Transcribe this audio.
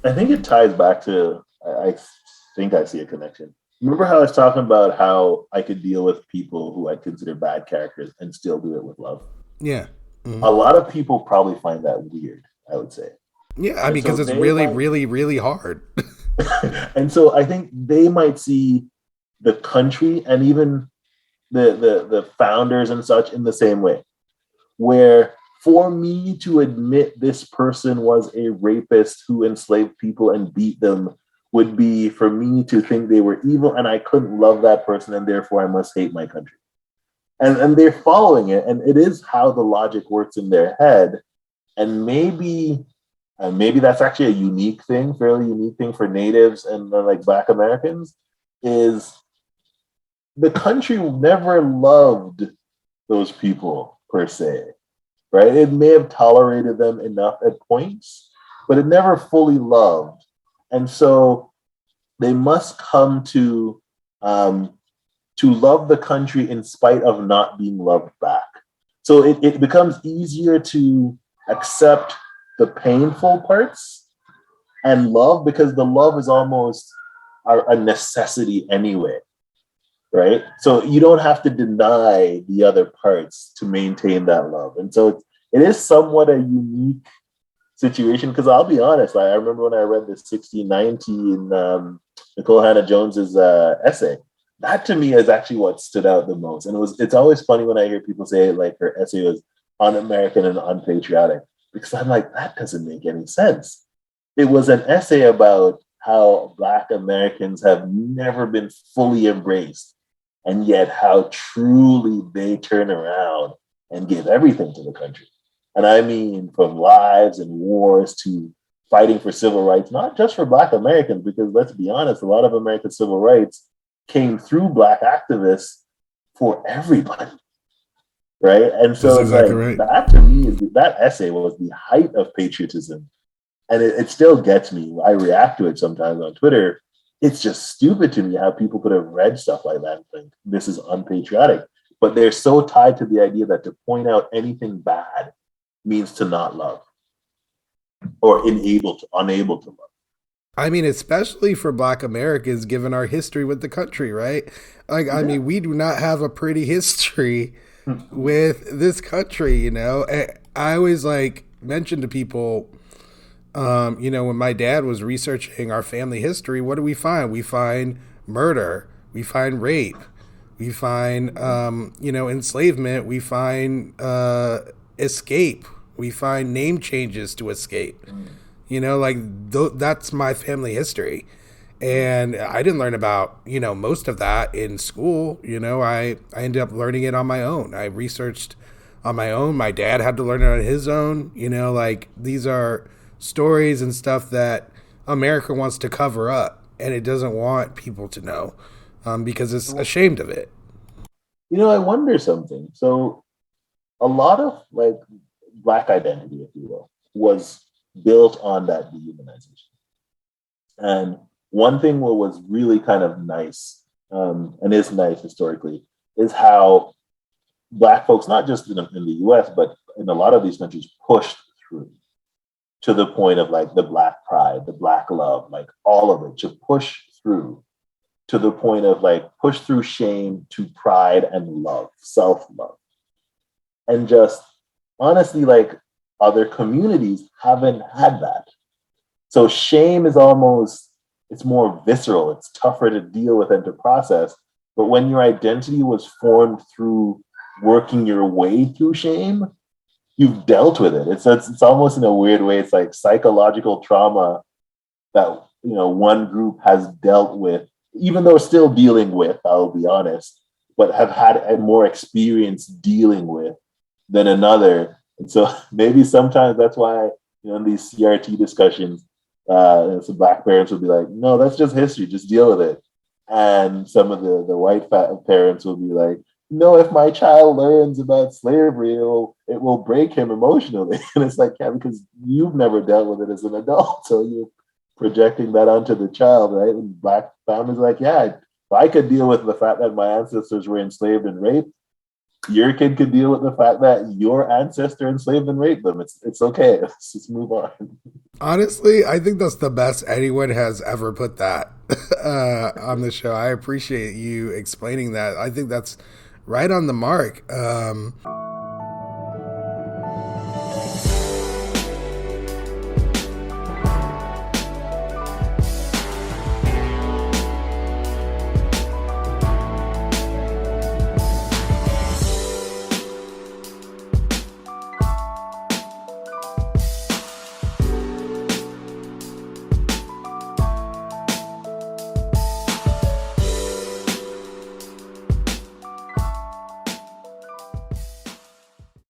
I think it ties back to, I think I see a connection. Remember how I was talking about how I could deal with people who I consider bad characters and still do it with love? Yeah. Hmm. A lot of people probably find that weird, I would say. Yeah, I And mean, so because it's they really, might, really, really hard. and so I think they might see the country and even the founders and such in the same way, where for me to admit this person was a rapist who enslaved people and beat them would be for me to think they were evil and I couldn't love that person and therefore I must hate my country. And they're following it, and it is how the logic works in their head. And maybe that's actually a unique thing, fairly unique thing for natives and like Black Americans, is the country never loved those people per se, right? It may have tolerated them enough at points, but it never fully loved. And so they must come to love the country in spite of not being loved back. So it becomes easier to accept the painful parts and love because the love is almost a necessity anyway, right? So you don't have to deny the other parts to maintain that love. And so it is somewhat a unique situation because I'll be honest, I remember when I read the 1690 in Nicole Hannah Jones's essay. That to me is actually what stood out the most. And it's always funny when I hear people say like her essay was un-American and unpatriotic because I'm like, that doesn't make any sense. It was an essay about how Black Americans have never been fully embraced and yet how truly they turn around and give everything to the country. And I mean, from lives and wars to fighting for civil rights, not just for Black Americans, because let's be honest, a lot of American civil rights came through Black activists for everybody, right? And That's so it's exactly like right. that to me is that essay was the height of patriotism, and it still gets me. I react to it sometimes on Twitter. It's just stupid to me how people could have read stuff like that and think this is unpatriotic, but they're so tied to the idea that to point out anything bad means to not love or unable to love. I mean, especially for Black Americans, given our history with the country, right? Like, I Yeah. mean, we do not have a pretty history with this country. I always like mention to people, when my dad was researching our family history, what do we find? We find murder, we find rape, we find, enslavement, we find escape, we find name changes to escape. That's my family history. And I didn't learn about, most of that in school. I ended up learning it on my own. I researched on my own. My dad had to learn it on his own. These are stories and stuff that America wants to cover up and it doesn't want people to know because it's ashamed of it. I wonder something. So a lot of like Black identity, if you will, was built on that dehumanization. And one thing what was really kind of nice, and is nice historically, is how Black folks, not just in the US, but in a lot of these countries, pushed through to the point of like the Black pride, the Black love, like all of it, to push through to the point of like push through shame to pride and love, self love. And just honestly, like other communities haven't had that. So shame is almost, it's more visceral, it's tougher to deal with and to process. But when your identity was formed through working your way through shame, you've dealt with it. It's almost in a weird way, it's like psychological trauma that one group has dealt with, even though still dealing with, I'll be honest, but have had a more experience dealing with than another. And so maybe sometimes that's why in these CRT discussions, some Black parents would be like, "No, that's just history. Just deal with it." And some of the white parents will be like, "No, if my child learns about slavery, it will break him emotionally." And it's like, yeah, because you've never dealt with it as an adult, so you're projecting that onto the child, right? And Black families are like, yeah, if I could deal with the fact that my ancestors were enslaved and raped, Your kid could deal with the fact that your ancestor enslaved and raped them. It's okay. Let's just move on. Honestly, I think that's the best anyone has ever put that on the show. I appreciate you explaining that. I think that's right on the mark.